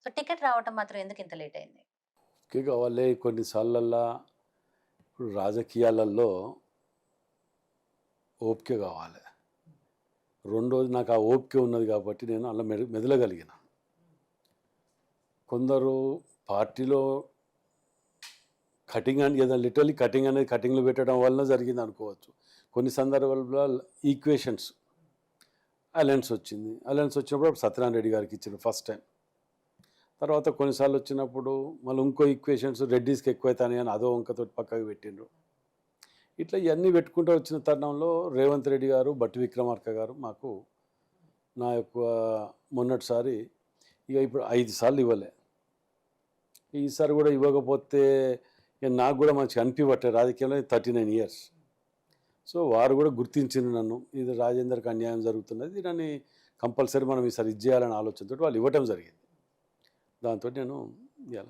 So ticket రావటం మాత్రం ఎందుకు ఇంత లేట్ అయింది? ఓకే కావాలి కొన్నిసార్లల్లా ఇప్పుడు రాజకీయాలలో ఓపిక కావాలి. రెండోది నాకు ఆ ఓపిక ఉన్నది కాబట్టి నేను అలా మెదలగలిగిన. కొందరు పార్టీలో కటింగ్ అని ఏదైనా లిటరలీ కటింగ్ అనేది కటింగ్లు పెట్టడం వలన జరిగింది అనుకోవచ్చు. కొన్ని సందర్భాల్లో ఈక్వేషన్స్ అలయన్స్ వచ్చింది. అలయన్స్ వచ్చినప్పుడు సత్యనారాయణ రెడ్డి గారికి ఇచ్చారు ఫస్ట్ టైం. తర్వాత కొన్నిసార్లు వచ్చినప్పుడు మళ్ళీ ఇంకో ఈక్వేషన్స్ రెడ్డిస్కి ఎక్కువైతాయి అని అదో వంకతోటి పక్కకు పెట్టిండ్రు. ఇట్లా ఇవన్నీ పెట్టుకుంటూ వచ్చిన తరుణంలో రేవంత్ రెడ్డి గారు, బట్టి విక్రమార్క గారు మాకు నా యొక్క మొన్నటిసారి ఇప్పుడు 5 సార్లు ఇవ్వలే. ఈసారి కూడా ఇవ్వకపోతే నాకు కూడా మంచిగా అనిపివట్టే రాజకీయంలో 39 ఇయర్స్. సో వారు కూడా గుర్తించింది నన్ను, ఇది రాజేందర్కి అన్యాయం జరుగుతున్నది, దాన్ని కంపల్సరీ మనం ఈసారి ఇది చేయాలనే ఆలోచనతో వాళ్ళు ఇవ్వటం జరిగింది. దాంతో నేను ఇలా